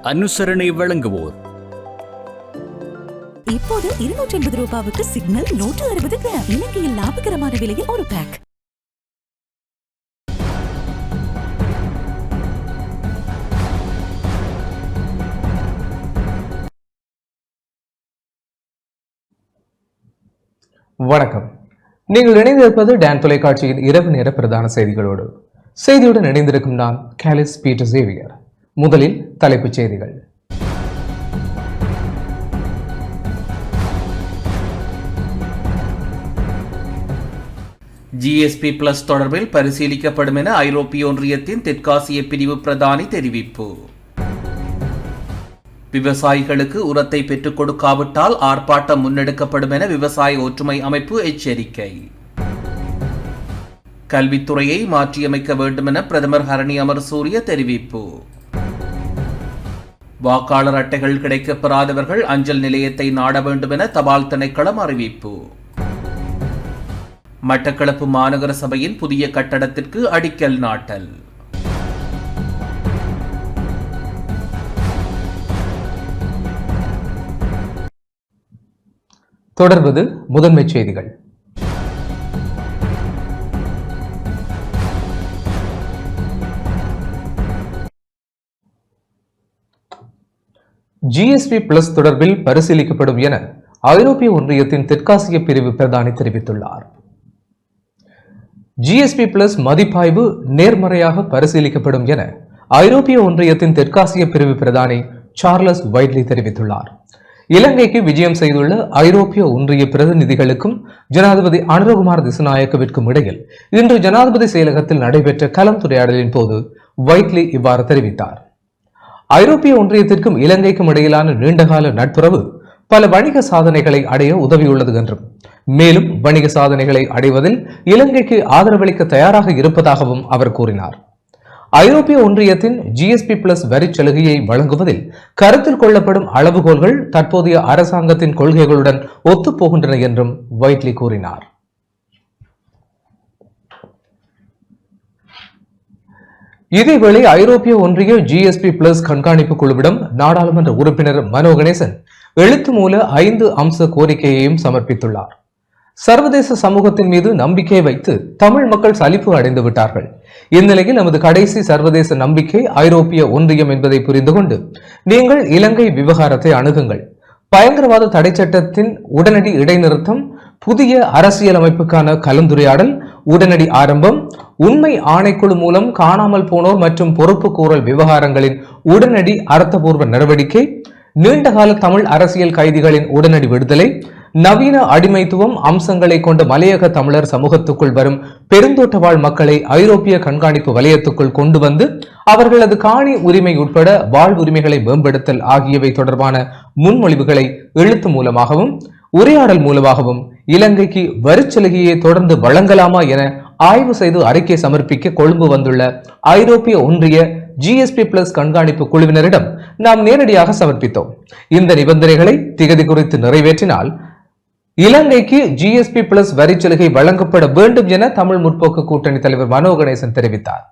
அனுசரணை வழங்குவோர். இப்போது 280 ரூபாவுக்கு சிக்னல் 160 கிராம். இலங்கையில் லாபகரமான விலையில் ஒரு பேக். வணக்கம். நீங்கள் இணைந்திருப்பது டான் தொலைக்காட்சியின் இரவு நேர பிரதான செய்திகளோடு. செய்தியுடன் இணைந்திருக்கும் நான் கேலிஸ் பீட்டர் சேவியர். முதலில் தலைப்புச் செய்திகள். GSP Plus தொடர்பில் பரிசீலிக்கப்படும் என ஐரோப்பிய ஒன்றியத்தின் தெற்காசிய பிரிவு பிரதானி தெரிவிப்பு. விவசாயிகளுக்கு உரத்தை பெற்றுக் கொடுக்காவிட்டால் ஆர்ப்பாட்டம் முன்னெடுக்கப்படும் என விவசாய ஒற்றுமை அமைப்பு எச்சரிக்கை. கல்வித்துறையை மாற்றியமைக்க வேண்டும் என பிரதமர் ஹரணி அமரசூரிய தெரிவிப்பு. வாக்காளர் அட்டைகள் கிடைக்கப்பெறாதவர்கள் அஞ்சல் நிலையத்தை நாட வேண்டும் என தபால் திணைக்களம் அறிவிப்பு. மட்டக்களப்பு மாநகர சபையின் புதிய கட்டடத்திற்கு அடிக்கல் நாட்டல். தொடர்வது முதன்மைச் செய்திகள். GSP Plus தொடர்பில் பரிசீலிக்கப்படும் என ஐரோப்பிய ஒன்றியத்தின் தெற்காசிய பிரிவு பிரதானி தெரிவித்துள்ளார். GSP Plus மதிப்பாய்வு நேர்மறையாக பரிசீலிக்கப்படும் என ஐரோப்பிய ஒன்றியத்தின் தெற்காசிய பிரிவு பிரதானி சார்லஸ் வைட்லி தெரிவித்துள்ளார். இலங்கைக்கு விஜயம் செய்துள்ள ஐரோப்பிய ஒன்றிய பிரதிநிதிகளுக்கும் ஜனாதிபதி அனுரகுமார் திசுநாயக்கவிற்கும் இடையில் இன்று ஜனாதிபதி செயலகத்தில் நடைபெற்ற கலந்துரையாடலின் போது வைட்லி இவ்வாறு தெரிவித்தார். ஐரோப்பிய ஒன்றியத்திற்கும் இலங்கைக்கும் இடையிலான நீண்டகால நட்புறவு பல வணிக சாதனைகளை அடைய உதவியுள்ளது என்றும், மேலும் வணிக சாதனைகளை அடைவதில் இலங்கைக்கு ஆதரவளிக்க தயாராக இருப்பதாகவும் அவர் கூறினார். ஐரோப்பிய ஒன்றியத்தின் GSP Plus வரி சலுகையை வழங்குவதில் கருத்தில் கொள்ளப்படும் அளவுகோல்கள் தற்போதைய அரசாங்கத்தின் கொள்கைகளுடன் ஒத்துப்போகின்றன என்றும் வைட்லி கூறினார். இதேவேளை ஐரோப்பிய ஒன்றிய GSP Plus கண்காணிப்பு குழுவிடம் நாடாளுமன்ற உறுப்பினர் மனோ கணேசன் எழுத்து மூல 5 அம்ச கோரிக்கையையும் சமர்ப்பித்துள்ளார். சர்வதேச சமூகத்தின் மீது நம்பிக்கை வைத்து தமிழ் மக்கள் சலிப்பு அடைந்து விட்டார்கள். இந்நிலையில் நமது கடைசி சர்வதேச நம்பிக்கை ஐரோப்பிய ஒன்றியம் என்பதை புரிந்து கொண்டு நீங்கள் இலங்கை விவகாரத்தை அணுகுங்கள். பயங்கரவாத தடை சட்டத்தின் உடனடி இடைநிறுத்தம், புதிய அரசியலமைப்புக்கான கலந்துரையாடல் உடனடி ஆரம்பம், உண்மை ஆணைக்குழு மூலம் காணாமல் போனோர் மற்றும் பொறுப்பு கூறல் விவகாரங்களின் உடனடி அர்த்தபூர்வ நடவடிக்கை, நீண்டகால தமிழ் அரசியல் கைதிகளின் உடனடி விடுதலை, நவீன அடிமைத்துவம் அம்சங்களை கொண்ட மலையக தமிழர் சமூகத்துக்குள் வரும் பெருந்தோட்ட வாழ் மக்களை ஐரோப்பிய கண்காணிப்பு வலயத்துக்குள் கொண்டு வந்து அவர்களது காணி உரிமை உட்பட வாழ்வுரிமைகளை மேம்படுத்தல் ஆகியவை தொடர்பான முன்மொழிவுகளை எழுத்து மூலமாகவும் உரையாடல் மூலமாகவும் இலங்கைக்கு வரிச்சலுகையை தொடர்ந்து வழங்கலாமா என ஆய்வு செய்து அறிக்கை சமர்ப்பிக்க கொழும்பு வந்துள்ள ஐரோப்பிய ஒன்றிய GSP Plus கண்காணிப்பு குழுவினரிடம் நாம் நேரடியாக சமர்ப்பித்தோம். இந்த நிபந்தனைகளை திகதி குறித்து நிறைவேற்றினால் இலங்கைக்கு GSP Plus வரிச்சலுகை வழங்கப்பட வேண்டும் என தமிழ் முற்போக்கு கூட்டணி தலைவர் மனோ கணேசன் தெரிவித்தார்.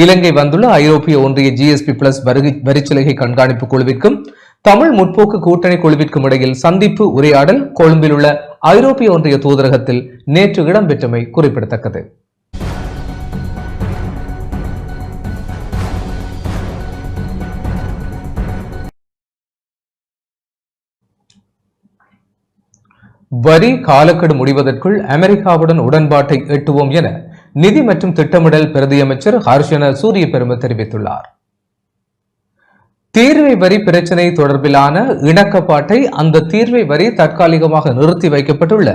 இலங்கை வந்துள்ள ஐரோப்பிய ஒன்றிய GSP Plus வரிச்சலுகை கண்காணிப்பு குழுவிற்கும் தமிழ் முற்போக்கு கூட்டணி குழுவிற்கும் இடையில் சந்திப்பு உரையாடல் கொழும்பில் உள்ள ஐரோப்பிய ஒன்றிய தூதரகத்தில் நேற்று இடம்பெற்றமை குறிப்பிடத்தக்கது. வரி காலக்கெடு முடிவதற்குள் அமெரிக்காவுடன் உடன்பாட்டை எட்டுவோம் என நிதி மற்றும் திட்டமிடல் பிரதியமைச்சர் ஹர்ஷன சூரியபெரும தெரிவித்துள்ளார். தீர்வை வரி பிரச்சினை தொடர்பிலான இணக்கப்பாட்டை அந்த தீர்வை வரி தற்காலிகமாக நிறுத்தி வைக்கப்பட்டுள்ள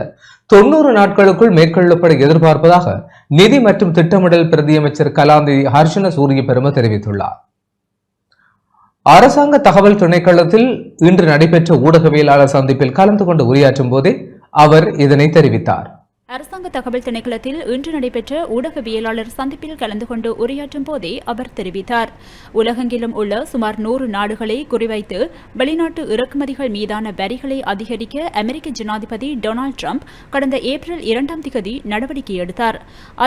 90 நாட்களுக்குள் மேற்கொள்ளப்பட எதிர்பார்ப்பதாக நிதி மற்றும் திட்டமிடல் பிரதியமைச்சர் கலாநிதி ஹர்ஷன சூரியபெரும தெரிவித்துள்ளார். அரசாங்க தகவல் திணைக்களத்தில் இன்று நடைபெற்ற ஊடகவியலாளர் சந்திப்பில் கலந்து கொண்டு உரையாற்றும் போதே அவர் இதனை தெரிவித்தார். அரசாங்க தகவல் திணைக்களத்தில் இன்று நடைபெற்ற ஊடகவியலாளர் சந்திப்பில் கலந்து கொண்டு உரையாற்றும் போதே அவர் தெரிவித்தார். உலகெங்கிலும் உள்ள சுமார் 100 நாடுகளை குறிவைத்து வெளிநாட்டு இறக்குமதிகள் மீதான வரிகளை அதிகரிக்க அமெரிக்க ஜனாதிபதி டொனால்டு டிரம்ப் கடந்த ஏப்ரல் 2ஆம் தேதி நடவடிக்கை எடுத்தார்.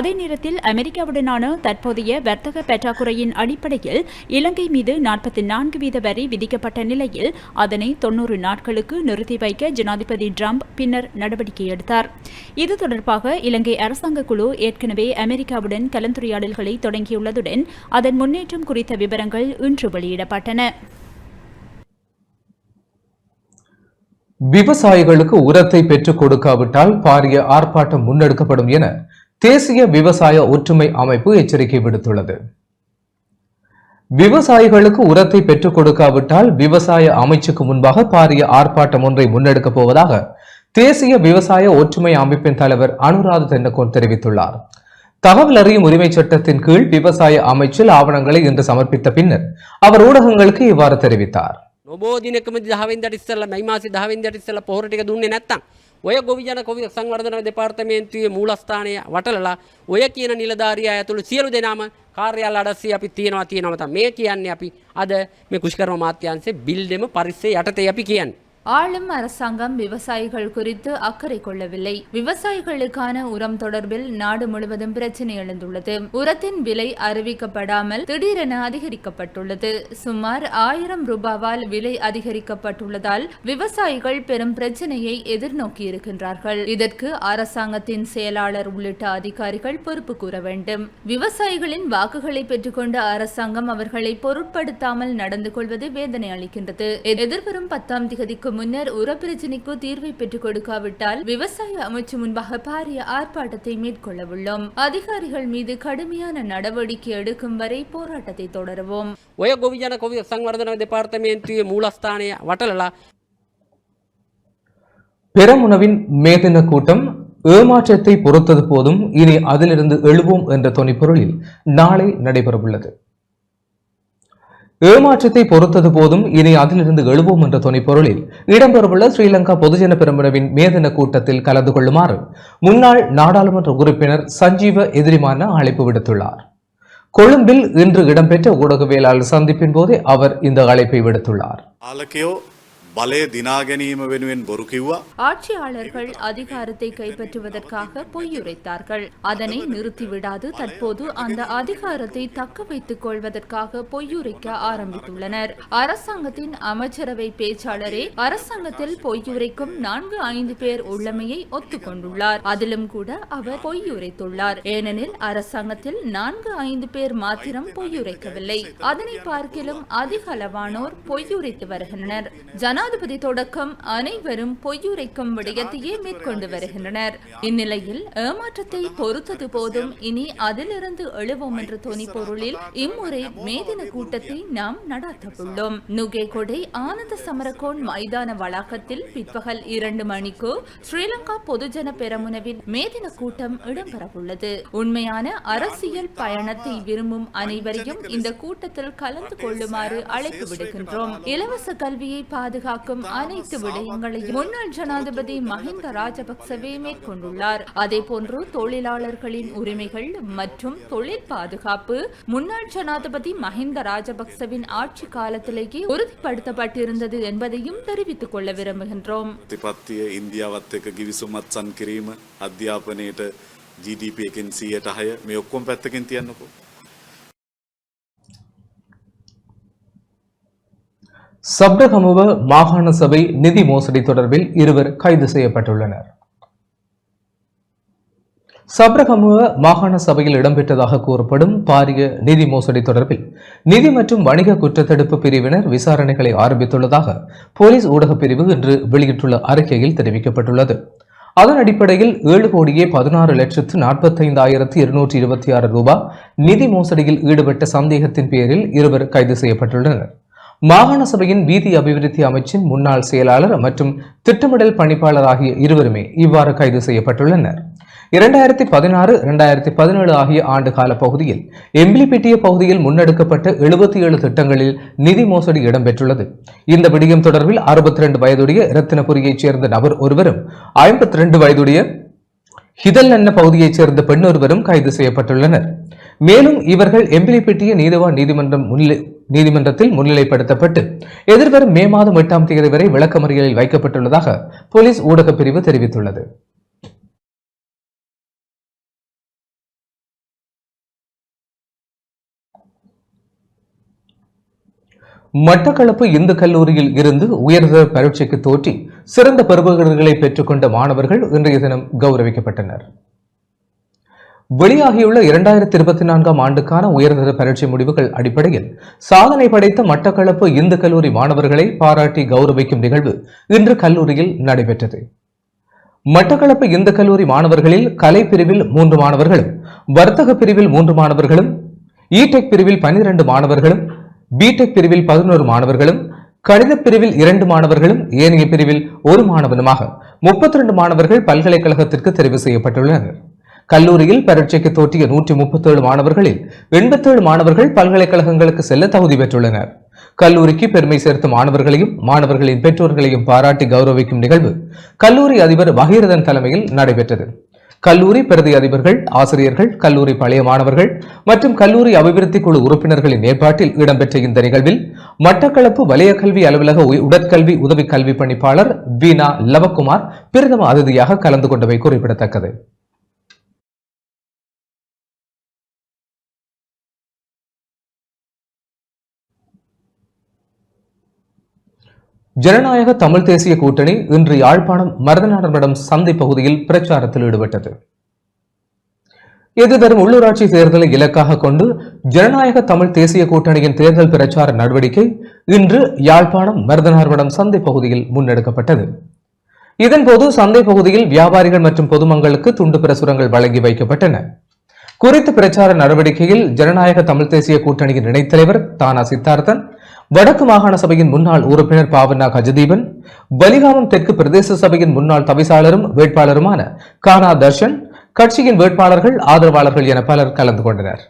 அதே நேரத்தில் அமெரிக்காவுடனான தற்போதைய வர்த்தக பற்றாக்குறையின் அடிப்படையில் இலங்கை மீது 44% வரி விதிக்கப்பட்ட நிலையில் அதனை 90 நாட்களுக்கு நிறுத்தி வைக்க ஜனாதிபதி டிரம்ப் பின்னர் நடவடிக்கை எடுத்தார். இது தொடர்பாக இலங்கை அரசாங்க குழு ஏற்கனவே அமெரிக்காவுடன் கலந்துரையாடல்களை தொடங்கியுள்ளதுடன் அதன் முன்னேற்றம் குறித்த விவரங்கள் இன்று வெளியிடப்பட்டன. விவசாயிகளுக்கு உரத்தை பெற்றுக் கொடுக்காவிட்டால் பாரிய ஆர்ப்பாட்டம் முன்னெடுக்கப்படும் என தேசிய விவசாய ஒற்றுமை அமைப்பு எச்சரிக்கை விடுத்துள்ளது. விவசாயிகளுக்கு உரத்தை பெற்றுக் கொடுக்காவிட்டால் விவசாய அமைச்சுக்கு முன்பாக பாரிய ஆர்ப்பாட்டம் ஒன்றை முன்னெடுக்கப் போவதாக தேசிய விவசாய ஒற்றுமை அமைப்பின் தலைவர் அனுராத தென்னகோன் தெரிவித்துள்ளார். தகவல் அறியும் உரிமை சட்டத்தின் கீழ் விவசாய அமைச்சில் ஆவணங்களை இன்று சமர்ப்பித்த பின்னர் அவர் ஊடகங்களுக்கு இவ்வாறு தெரிவித்தார். ඔබෝ දිනකම 10 වෙනිදාට ඉස්සෙල්ලා මේ මාසේ 10 වෙනිදාට ඉස්සෙල්ලා පොහොර ටික දුන්නේ නැත්තම් ඔය ගොවිජන සංවර්ධන දෙපාර්තමේන්තුවේ මූලස්ථානය වටලලා ඔය කියන නිලධාරියා ඇතුළු සියලු දෙනාම කාර්යාල අඩස්සිය අපි තියනවා තමයි මේ කියන්නේ. අපි අද මේ කුෂ්කර්ම මාත්‍යාංශයේ බිල්ඩෙම පරිස්සය යටතේ අපි කියන්නේ. ஆளும் அரசாங்கம் விவசாயிகள் குறித்து அக்கறை கொள்ளவில்லை. விவசாயிகளுக்கான உரம் தொடர்பில் நாடு முழுவதும் பிரச்சினை எழுந்துள்ளது. உரத்தின் விலை அறிவிக்கப்படாமல் திடீரென அதிகரிக்கப்பட்டுள்ளது. சுமார் 1000 ரூபாவால் விலை அதிகரிக்கப்பட்டுள்ளதால் விவசாயிகள் பெரும் பிரச்சினையை எதிர்நோக்கியிருக்கின்றார்கள். இதற்கு அரசாங்கத்தின் செயலாளர் உள்ளிட்ட அதிகாரிகள் பொறுப்பு கூற வேண்டும். விவசாயிகளின் வாக்குகளை பெற்றுக்கொண்ட அரசாங்கம் அவர்களை பொருட்படுத்தாமல் நடந்து கொள்வது வேதனை அளிக்கின்றது. எதிர்வரும் 10ஆம் தேதிக்கு முன்னர் உர பிரச்சினைக்கு தீர்வை பெற்றுக் கொடுக்காவிட்டால் விவசாய அமைச்சு முன்பாக பாரிய ஆர்ப்பாட்டத்தை மேற்கொள்ள உள்ளோம். அதிகாரிகள் மீது கடுமையான நடவடிக்கை எடுக்கும் வரை போராட்டத்தை தொடருவோம். ඔය ගොවිජන සංවර්ධන දෙපාර්තමේන්තුවේ මූලස්ථානය වටලලා பெரமுனவின் மேதின கூட்டம் ஏமாற்றத்தை பொறுத்தது போதும் இனி அதிலிருந்து எழுவோம் என்ற தொனிப்பொருளில் நாளை நடைபெறவுள்ளது. ஏமாற்றத்தை பொறுத்தது போதும் இனி அதிலிருந்து எழுவோம் என்ற தொனிப்பொருளில் இடம்பெறவுள்ள ஸ்ரீலங்கா பொதுஜன பெரமுனவின் மேதின கூட்டத்தில் கலந்து கொள்ளுமாறு முன்னாள் நாடாளுமன்ற உறுப்பினர் சஞ்சீவ எதிரிமான அழைப்பு விடுத்துள்ளார். கொழும்பில் இன்று இடம்பெற்ற ஊடகவியலாளர் சந்திப்பின் போதே அவர் இந்த அழைப்பை விடுத்துள்ளார். බලය දිනා ගැනීම වෙනුවෙන් බොරු කිව්වා. ஆட்சியாளர்கள் அதிகாரத்தை கைப்பற்றுவதற்காக பொய்யுரைத்தார்கள். அதனை நிறுத்திவிடாது தற்போது அந்த அதிகாரத்தை தக்க வைத்துக் கொள்வதற்காக பொய்யுரைக்க ஆரம்பித்துள்ளனர். அரசாங்கத்தின் அமைச்சரவை பேச்சாளரே அரசாங்கத்தில் பொய்யுரைக்கும் 4-5 பேர் உள்ளமையை ஒத்துக்கொண்டுள்ளார். அதிலும் கூட அவர் பொய்யுரைத்துள்ளார். ஏனெனில் அரசாங்கத்தில் 4-5 பேர் மாத்திரம் பொய்யுரைக்கவில்லை. அதனை பார்க்கிலும் அதிக அளவானோர் பொய்யுரைத்து வருகின்றனர். ஜனாதிபதி தொடக்கம் அனைவரும் பொய்யுரைக்கும் விடயத்தையே மேற்கொண்டு வருகின்றனர். இந்நிலையில் ஏமாற்றத்தை பொறுத்தது போதும் இனி அதிலிருந்து எழுவோம் என்ற தொனி பொருளில் இம்முறை மேதின கூட்டத்தை நாம் நடாத்தவுள்ளோம். நுகேகொடை ஆனந்த சமரகோன் மைதான வளாகத்தில் பிற்பகல் 2 மணிக்கு ஸ்ரீலங்கா பொதுஜன பெரமுனவின் மேதின கூட்டம் இடம்பெறவுள்ளது. உண்மையான அரசியல் பயணத்தை விரும்பும் அனைவரையும் இந்த கூட்டத்தில் கலந்து கொள்ளுமாறு அழைப்பு விடுகின்றோம். இலவச கல்வியை பாதுகாக்கும் அனைத்து விடயங்களையும் முன்னாள் ஜனாதிபதி மஹிந்த ராஜபக்சவே மேற்கொண்டுள்ளார். அதேபோன்று தொழிலாளர்களின் உரிமைகள் மற்றும் தொழில் பாதுகாப்பு முன்னாள் ஜனாதிபதி மஹிந்த ராஜபக்சவின் ஆட்சி காலத்திலேயே உறுதிப்படுத்தப்பட்டிருந்தது என்பதையும் தெரிவித்துக் கொள்ள விரும்புகின்றோம். ඉන්දියාවත් එක්ක ගිවිසුමත් සන් කිරීම අධ්‍යාපනයට GDP එකෙන් 106 මේ ඔක්කොම පැත්තකින් තියන්නකෝ. சப்ரகமுவ மாகாண சபை நிதி மோசடி தொடர்பில் 2 கைது செய்யப்பட்டுள்ளனர். சப்ரகமுவ மாகாண சபையில் இடம்பெற்றதாக கூறப்படும் பாரிய நிதி மோசடி தொடர்பில் நிதி மற்றும் வணிக குற்றத்தடுப்பு பிரிவினர் விசாரணைகளை ஆரம்பித்துள்ளதாக போலீஸ் ஊடக பிரிவு இன்று வெளியிட்டுள்ள அறிக்கையில் தெரிவிக்கப்பட்டுள்ளது. அதன் அடிப்படையில் 7,45,45,226 ரூபாய் நிதி மோசடியில் ஈடுபட்ட சந்தேகத்தின் பேரில் 2 கைது செய்யப்பட்டுள்ளனர். மாகாண சபையின் வீதி அபிவிருத்தி அமைச்சின் முன்னாள் செயலாளர் மற்றும் திட்டமிடல் பணிப்பாளர் ஆகிய 2 இவ்வாறு கைது செய்யப்பட்டுள்ளனர். 2016-2017 ஆகிய ஆண்டு கால பகுதியில் எம்பிலிபிட்டிய பகுதியில் முன்னெடுக்கப்பட்ட 77 திட்டங்களில் நிதி மோசடி இடம்பெற்றுள்ளது. இந்த விடயம் தொடர்பில் 62 வயதுடைய இரத்தினபுரியைச் சேர்ந்த நபர் ஒருவரும் 52 வயதுடைய ஹிதல் பகுதியைச் சேர்ந்த பெண் ஒருவரும் கைது செய்யப்பட்டுள்ளனர். மேலும் இவர்கள் எம்பிலிப்பட்டிய நீதிவான் நீதிமன்றத்தில் முன்னிலைப்படுத்தப்பட்டு எதிர்வரும் மே மாதம் 8ஆம் தேதி வரை விளக்கமறியலில் வைக்கப்பட்டுள்ளதாக போலீஸ் ஊடகப் பிரிவு தெரிவித்துள்ளது. மட்டக்களப்பு இந்து கல்லூரியில் இருந்து உயர்தர பரீட்சைக்கு தோற்றி சிறந்த பெறுபவர்களை பெற்றுக்கொண்ட மாணவர்கள் இன்றைய தினம் கௌரவிக்கப்பட்டனர். வெளியாகியுள்ள 2024ஆம் ஆண்டுக்கான உயர்தர பரீட்சை முடிவுகள் அடிப்படையில் சாதனை படைத்த மட்டக்களப்பு இந்து கல்லூரி மாணவர்களை பாராட்டி கௌரவிக்கும் நிகழ்வு இன்று கல்லூரியில் நடைபெற்றது. மட்டக்களப்பு இந்து கல்லூரி மாணவர்களில் கலை பிரிவில் 3 மாணவர்களும், வர்த்தக பிரிவில் 3 மாணவர்களும், இடெக் பிரிவில் 12 மாணவர்களும், பிடெக் பிரிவில் 11 மாணவர்களும், கணித பிரிவில் 2 மாணவர்களும், ஏனைய பிரிவில் 1 மாணவனுமாக 32 மாணவர்கள் பல்கலைக்கழகத்திற்கு தெரிவு செய்யப்பட்டுள்ளனர். கல்லூரியில் பரீட்சைக்கு தோற்றிய 137 மாணவர்களில் 87 மாணவர்கள் பல்கலைக்கழகங்களுக்கு செல்ல தகுதி பெற்றுள்ளனர். கல்லூரிக்கு பெருமை சேர்த்த மாணவர்களையும் மாணவர்களின் பெற்றோர்களையும் பாராட்டி கௌரவிக்கும் நிகழ்வு கல்லூரி அதிபர் பகீரதன் தலைமையில் நடைபெற்றது. கல்லூரி பிரதி அதிபர்கள், ஆசிரியர்கள், கல்லூரி பழைய மாணவர்கள் மற்றும் கல்லூரி அபிவிருத்தி குழு உறுப்பினர்களின் ஏற்பாட்டில் இடம்பெற்ற இந்த நிகழ்வில் மட்டக்களப்பு வலய கல்வி அலுவலக உடற்கல்வி உதவி கல்வி பணிப்பாளர் வீணா லவக்குமார் பிரதம அதிதியாக கலந்து கொண்டவை குறிப்பிடத்தக்கது. ஜனநாயக தமிழ் தேசிய கூட்டணி இன்று யாழ்ப்பாணம் மருதநாடர்மடம் சந்தை பகுதியில் பிரச்சாரத்தில் ஈடுபட்டது. எதிர்வரும் உள்ளூராட்சி தேர்தலை இலக்காக கொண்டு ஜனநாயக தமிழ் தேசிய கூட்டணியின் தேர்தல் பிரச்சார நடவடிக்கை இன்று யாழ்ப்பாணம் மருதநாடர்மடம் சந்தை பகுதியில் முன்னெடுக்கப்பட்டது. இதன்போது சந்தை பகுதியில் வியாபாரிகள் மற்றும் பொதுமக்களுக்கு துண்டு பிரசுரங்கள் வழங்கி வைக்கப்பட்டன. குறித்த பிரச்சார நடவடிக்கையில் ஜனநாயக தமிழ் தேசிய கூட்டணியின் இணைத்தலைவர் தானா சித்தார்த்தன், வடக்கு மாகாண சபையின் முன்னாள் உறுப்பினர் பாவண்ணா கஜதீபன், வலிகாமம் தெற்கு பிரதேச சபையின் முன்னாள் தவிசாளரும் வேட்பாளருமான கானா தர்ஷன், கட்சியின் வேட்பாளர்கள், ஆதரவாளர்கள் என பலர் கலந்து கொண்டனர்.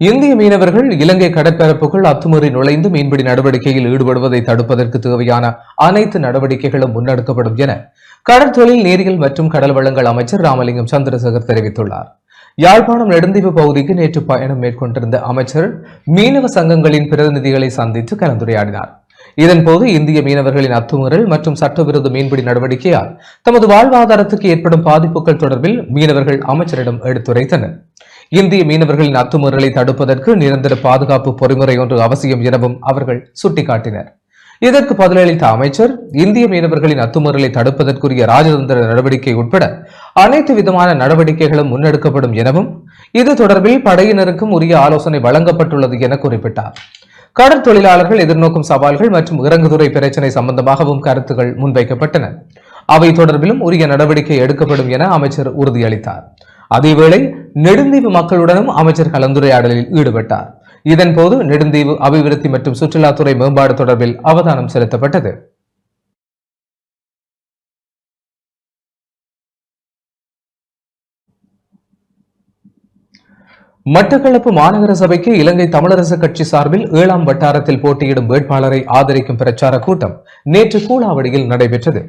இந்திய மீனவர்கள் இலங்கை கடற்பரப்புக்குள் அத்துமீறி நுழைந்து மீன்பிடி நடவடிக்கையில் ஈடுபடுவதை தடுப்பதற்கு தேவையான அனைத்து நடவடிக்கைகளும் முன்னெடுக்கப்படும் என கடற்தொழில், நீரியல் மற்றும் கடல் வளங்கள் அமைச்சர் ராமலிங்கம் சந்திரசேகர் தெரிவித்துள்ளார். யாழ்ப்பாணம் நெடுந்தீவு பகுதிக்கு நேற்று பயணம் மேற்கொண்டிருந்த அமைச்சர் மீனவ சங்கங்களின் பிரதிநிதிகளை சந்தித்து கலந்துரையாடினார். இதன்போது இந்திய மீனவர்களின் அத்துமீறல் மற்றும் சட்டவிரோத மீன்பிடி நடவடிக்கையால் தமது வாழ்வாதாரத்துக்கு ஏற்படும் பாதிப்புகள் தொடர்பில் மீனவர்கள் அமைச்சரிடம் எடுத்துரைத்தனர். இந்திய மீனவர்களின் அத்துமீறலை தடுப்பதற்கு நிரந்தர பாதுகாப்பு பொறிமுறை ஒன்று அவசியம் எனவும் அவர்கள் சுட்டிக்காட்டினர். இதற்கு பதிலளித்த அமைச்சர், இந்திய மீனவர்களின் அத்துமீறலை தடுப்பதற்குரிய ராஜதந்திர நடவடிக்கை உட்பட அனைத்து விதமான நடவடிக்கைகளும் முன்னெடுக்கப்படும் எனவும் இது தொடர்பில் படையினருக்கும் உரிய ஆலோசனை வழங்கப்பட்டுள்ளது என குறிப்பிட்டார். கடற்தொழிலாளர்கள் எதிர்நோக்கும் சவால்கள் மற்றும் இறங்குதுறை பிரச்சினை சம்பந்தமாகவும் கருத்துக்கள் முன்வைக்கப்பட்டன. அவை தொடர்பிலும் உரிய நடவடிக்கை எடுக்கப்படும் என அமைச்சர் உறுதியளித்தார். அதேவேளை நெடுந்தீவு மக்களுடனும் அமைச்சர் கலந்துரையாடலில் ஈடுபட்டார். இதன்போது நெடுந்தீவு அபிவிருத்தி மற்றும் சுற்றுலாத்துறை மேம்பாடு தொடர்பில் அவதானம் செலுத்தப்பட்டது. மட்டக்களப்பு மாநகர சபைக்கு இலங்கை தமிழரசு கட்சி சார்பில் 7ஆம் வட்டாரத்தில் போட்டியிடும் வேட்பாளரை ஆதரிக்கும் பிரச்சார கூட்டம் நேற்று கூலாவடியில் நடைபெற்றது.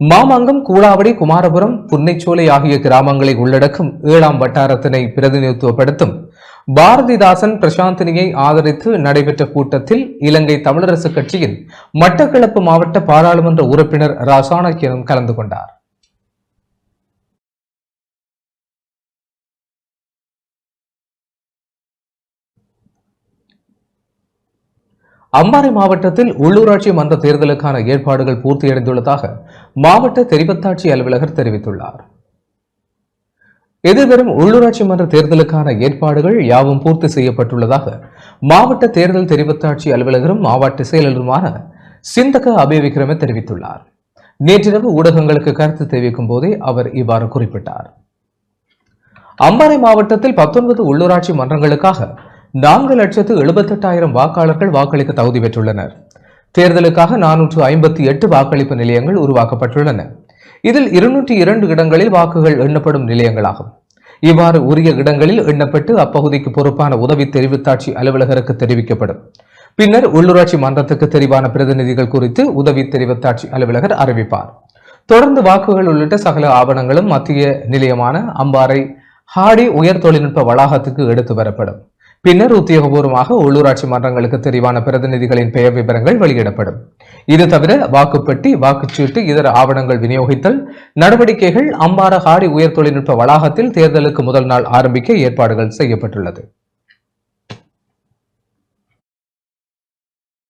மாமங்கம், கூலாவடி, குமாரபுரம், புன்னைச்சோலை ஆகிய கிராமங்களை உள்ளடக்கும் 7ஆம் வட்டாரத்தினை பிரதிநிதித்துவப்படுத்தும் பாரதிதாசன் பிரசாந்தினியை ஆதரித்து நடைபெற்ற கூட்டத்தில் இலங்கை தமிழரசு கட்சியின் மட்டக்களப்பு மாவட்ட பாராளுமன்ற உறுப்பினர் ரா சாணக்கியனும் கலந்து கொண்டார். அம்பாறை மாவட்டத்தில் உள்ளூராட்சி மன்ற தேர்தலுக்கான ஏற்பாடுகள் பூர்த்தியடைந்துள்ளதாக மாவட்ட தெரிவத்தாட்சி அலுவலகர் தெரிவித்துள்ளார். எதிர்வரும் உள்ளூராட்சி மன்ற தேர்தலுக்கான ஏற்பாடுகள் யாவும் பூர்த்தி செய்யப்பட்டுள்ளதாக மாவட்ட தேர்தல் தெரிவத்தாட்சி அலுவலகரும் மாவட்ட செயலருமான சிந்தக அபேவிக்ரம தெரிவித்துள்ளார். நேற்றிரவு ஊடகங்களுக்கு கருத்து தெரிவிக்கும் போதே அவர் இவ்வாறு குறிப்பிட்டார். அம்பாறை மாவட்டத்தில் 19 உள்ளூராட்சி மன்றங்களுக்காக 4,78,000 வாக்காளர்கள் வாக்களிக்க தகுதி பெற்றுள்ளனர். தேர்தலுக்காக 458 வாக்களிப்பு நிலையங்கள் உருவாக்கப்பட்டுள்ளன. இதில் 202 இடங்களில் வாக்குகள் எண்ணப்படும் நிலையங்களாகும். இவ்வாறு உரிய இடங்களில் எண்ணப்பட்டு அப்பகுதிக்கு பொறுப்பான உதவி தெரிவித்தாட்சி அலுவலகருக்கு தெரிவிக்கப்படும். பின்னர் உள்ளூராட்சி மன்றத்துக்கு தெரிவான பிரதிநிதிகள் குறித்து உதவி தெரிவித்தாட்சி அலுவலகர் அறிவிப்பார். தொடர்ந்து வாக்குகள் உள்ளிட்ட சகல ஆவணங்களும் மத்திய நிலையமான அம்பாறை ஹாடி உயர் தொழில்நுட்ப வளாகத்துக்கு எடுத்து வரப்படும். பின்னர் உத்தியோகபூர்வமாக உள்ளூராட்சி மன்றங்களுக்கு தெரிவான பிரதிநிதிகளின் பெயர் விவரங்கள் வெளியிடப்படும். இது தவிர வாக்குப்பெட்டி, வாக்குச்சீட்டு, இதர ஆவணங்கள் விநியோகித்தல் நடவடிக்கைகள் அம்பாறை ஹாடி உயர் தொழில்நுட்ப வளாகத்தில் தேர்தலுக்கு முதல் நாள் ஆரம்பிக்க ஏற்பாடுகள் செய்யப்பட்டுள்ளது.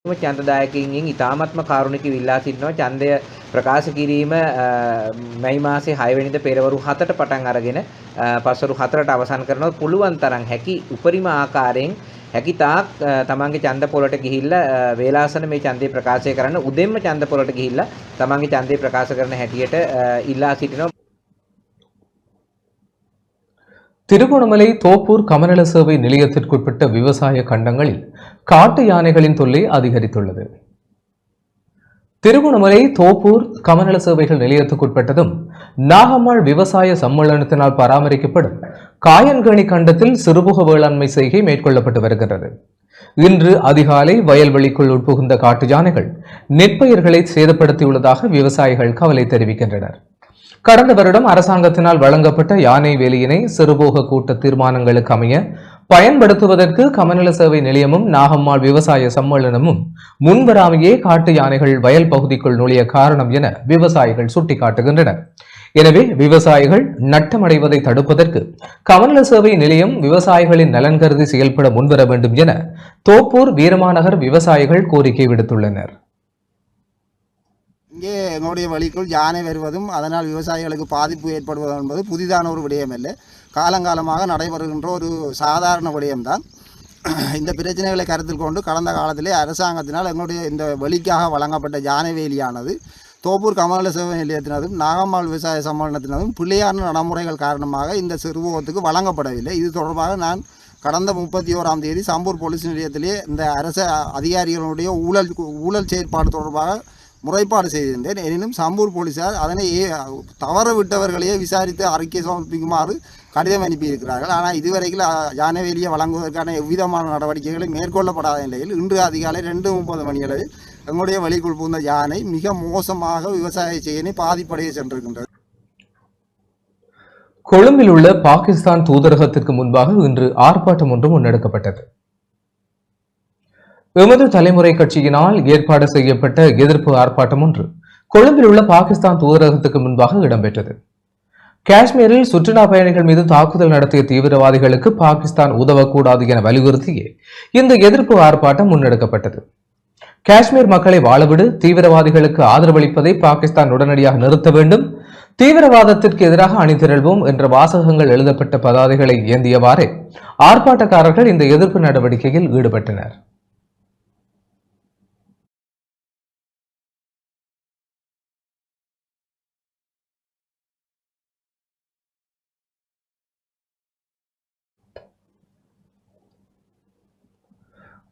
චන්දදායකින්ගෙන් ඉතාමත්ම කාරුණික විල්ලා සිටිනවා ඡන්දය ප්‍රකාශ කිරීම මැයි මාසේ 6 වෙනිදා පෙරවරු 7ට පටන් අරගෙන පස්වරු 4ට අවසන් කරනවා. පුළුවන් තරම් හැකි උපරිම ආකාරයෙන් හැකි තාක් තමන්ගේ ඡන්ද පොළට ගිහිල්ලා වේලාසන මේ ඡන්දය ප්‍රකාශය කරන්න උදෙන්ම ඡන්ද පොළට ගිහිල්ලා තමන්ගේ ඡන්දය ප්‍රකාශ කරන හැටියට ඉල්ලා සිටිනවා. திருகோணமலை தோப்பூர் கமநல சேவை நிலையத்திற்குட்பட்ட விவசாய கண்டங்களில் காட்டு யானைகளின் தொல்லை அதிகரித்துள்ளது. திருகோணமலை தோப்பூர் கமநல சேவைகள் நிலையத்துக்குட்பட்டதும் நாகம்மாள் விவசாய சம்மேளனத்தினால் பராமரிக்கப்படும் காயன்கணி கண்டத்தில் சிறுபுக வேளாண்மை செய்கை மேற்கொள்ளப்பட்டு வருகின்றது. இன்று அதிகாலை வயல்வெளிக்குள் உட்புகுந்த காட்டு யானைகள் நெற்பயிர்களை சேதப்படுத்தியுள்ளதாக விவசாயிகள் கவலை தெரிவிக்கின்றனர். கடந்த வருடம் அரசாங்கத்தினால் வழங்கப்பட்ட யானை வேலியினை சிறுபோக கூட்ட தீர்மானங்களுக்கு அமைய பயன்படுத்துவதற்கு கமநல சேவை நிலையமும் நாகம்மாள் விவசாய சம்மேளனமும் முன்வராமையே காட்டு யானைகள் வயல் பகுதிக்குள் நுழைய காரணம் என விவசாயிகள் சுட்டிக்காட்டுகின்றனர். எனவே விவசாயிகள் நட்டமடைவதை தடுப்பதற்கு கமநல சேவை நிலையம் விவசாயிகளின் நலன் கருதி செயல்பட முன்வர வேண்டும் என தோப்பூர் வீரமாநகர் விவசாயிகள் கோரிக்கை விடுத்துள்ளனர். இங்கே எங்களுடைய வழிக்குள் யானை வருவதும் அதனால் விவசாயிகளுக்கு பாதிப்பு ஏற்படுவதும் என்பது புதிதான ஒரு விடயமல்ல. காலங்காலமாக நடைபெறுகின்ற ஒரு சாதாரண விடயம்தான். இந்த பிரச்சனைகளை கருத்தில் கொண்டு கடந்த காலத்திலே அரசாங்கத்தினால் எங்களுடைய இந்த வழிக்காக வழங்கப்பட்ட யானை வேலியானது தோப்பூர் கமநல சேவை நிலையத்தினதும் நாகம்மாள் விவசாய சம்மேளனத்தினதும் பிள்ளையான நடைமுறைகள் காரணமாக இந்த சிறுபோகத்துக்கு வழங்கப்படவில்லை. இது தொடர்பாக நான் கடந்த 31ஆம் தேதி சம்பூர் போலீஸ் நிலையத்திலே இந்த அரசு அதிகாரிகளுடைய ஊழல் செயற்பாடு தொடர்பாக முறைப்பாடு செய்திருந்தேன். எனினும் சம்பூர் போலீசார் அதனை தவற விட்டவர்களையே விசாரித்து அறிக்கை சமர்ப்பிக்குமாறு கடிதம் அனுப்பியிருக்கிறார்கள். ஆனால் இதுவரையில் யானை வேலியை வழங்குவதற்கான எவ்விதமான நடவடிக்கைகளை மேற்கொள்ளப்படாத நிலையில் இன்று அதிகாலை 2:30 மணியளவில் எங்களுடைய வழிக்குள் புகுந்த யானை மிக மோசமாக விவசாய செய்யனை பாதிப்படைய சென்றிருக்கின்றது. கொழும்பில் உள்ள பாகிஸ்தான் தூதரகத்திற்கு முன்பாக இன்று ஆர்ப்பாட்டம் ஒன்று முன்னெடுக்கப்பட்டது. எமது தலைமுறை கட்சியினால் ஏற்பாடு செய்யப்பட்ட எதிர்ப்பு ஆர்ப்பாட்டம் ஒன்று கொழும்பில் உள்ள பாகிஸ்தான் தூதரகத்துக்கு முன்பாக இடம்பெற்றது. காஷ்மீரில் சுற்றுலா பயணிகள் மீது தாக்குதல் நடத்திய தீவிரவாதிகளுக்கு பாகிஸ்தான் உதவக்கூடாது என வலியுறுத்தியே இந்த எதிர்ப்பு ஆர்ப்பாட்டம் முன்னெடுக்கப்பட்டது. காஷ்மீர் மக்களை வாழவிடு, தீவிரவாதிகளுக்கு ஆதரவளிப்பதை பாகிஸ்தான் உடனடியாக நிறுத்த வேண்டும், தீவிரவாதத்திற்கு எதிராக அணிதிரள்வோம் என்ற வாசகங்கள் எழுதப்பட்ட பதாதைகளை ஏந்தியவாறே ஆர்ப்பாட்டக்காரர்கள் இந்த எதிர்ப்பு நடவடிக்கையில் ஈடுபட்டனர்.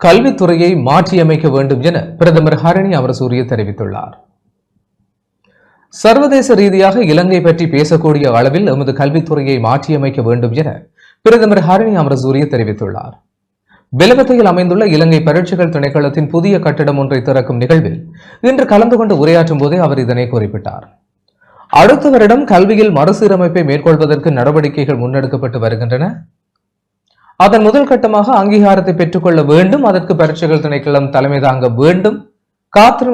கல்வித்துறையை மாற்றியமைக்க வேண்டும் என பிரதமர் ஹரணி அமரசூரிய தெரிவித்துள்ளார். சர்வதேச ரீதியாக இலங்கை பற்றி பேசக்கூடிய அளவில் எமது கல்வித்துறையை மாற்றியமைக்க வேண்டும் என பிரதமர் ஹரணி அமரசூரிய தெரிவித்துள்ளார். பெலவத்தையில் அமைந்துள்ள இலங்கை பரீட்சைகள் திணைக்களத்தின் புதிய கட்டிடம் ஒன்றை திறக்கும் நிகழ்வில் இன்று கலந்து கொண்டு உரையாற்றும் போதே அவர் இதனை குறிப்பிட்டார். அடுத்த வருடம் கல்வியில் மறுசீரமைப்பை மேற்கொள்வதற்கு நடவடிக்கைகள் முன்னெடுக்கப்பட்டு வருகின்றன. அதன் முதல் கட்டமாக அங்கீகாரத்தை பெற்றுக்கொள்ள வேண்டும், அதற்கு பரீட்சைகள் திணைக்களம் தலைமை தாங்க வேண்டும், காத்திரு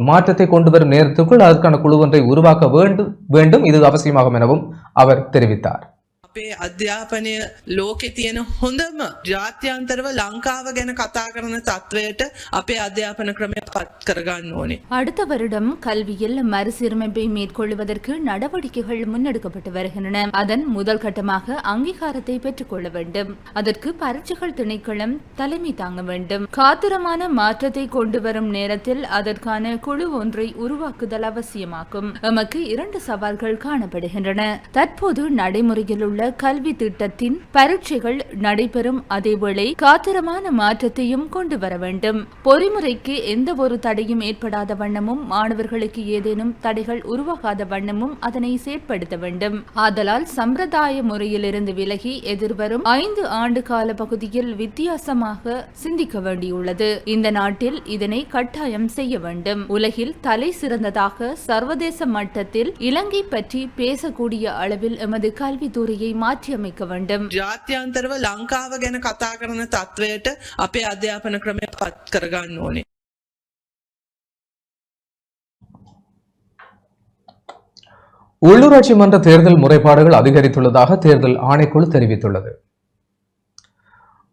மாற்றத்தை கொண்டு வரும் நேரத்துக்குள் அதற்கான குழு ஒன்றை உருவாக்க வேண்டும், இது அவசியமாகும் எனவும் அவர் தெரிவித்தார். අපේ අධ්‍යාපනය ලෝකෙ තියෙන හොඳම ජාත්‍යන්තරව ලංකාව ගැන කතා කරන තත්වයට අපේ අධ්‍යාපන ක්‍රමය පත් කරගන්න ඕනේ. அடுத்த வருடம் கல்வியில் மறுசீரமைப்பை மேற்கொள்வதற்கு நடவடிக்கைகள் முன்னெடுக்கப்பட்டு வருகின்றன. அதன் முதல் கட்டமாக அங்கீகாரத்தை பெற்றுக்கொள்ள வேண்டும், அதற்கு பரீட்சைகள் திணைக்களம் தலைமை தாங்க வேண்டும், காத்திரமான மாற்றத்தை கொண்டு வரும் நேரத்தில் அதற்கான குழு ஒன்றை உருவாக்குதல் அவசியமாகும். எமக்கு 2 சவால்கள் காணப்படுகின்றன. தற்போது நடைமுறையில் உள்ள கல்வி திட்டத்தின் பரீட்சைகள் நடைபெறும் அதேவேளை காத்திரமான மாற்றத்தையும் கொண்டு வர வேண்டும். பொறிமுறைக்கு எந்த ஒரு தடையும் ஏற்படாத வண்ணமும் மாணவர்களுக்கு ஏதேனும் தடைகள் உருவாகாத வண்ணமும் அதனை செயற்படுத்த வேண்டும். ஆதலால் சம்பிரதாய முறையிலிருந்து விலகி எதிர்வரும் 5 ஆண்டு கால பகுதியில் வித்தியாசமாக சிந்திக்க வேண்டியுள்ளது. இந்த நாட்டில் இதனை கட்டாயம் செய்ய வேண்டும். உலகில் தலை சிறந்ததாக சர்வதேச மட்டத்தில் இலங்கை பற்றி பேசக்கூடிய அளவில் எமது கல்வித்துறையை மாற்றியமைக்க வேண்டும். ජාත්‍යන්තරව ලංකාව ගැන කතා කරන තත්වයට අපේ අධ්‍යාපන ක්‍රමය පත් කරගන්න ඕනේ. உள்ளூராட்சி மன்ற தேர்தல் முறைப்பாடுகள் அதிகரித்துள்ளதாக தேர்தல் ஆணைக்குழு தெரிவித்துள்ளது.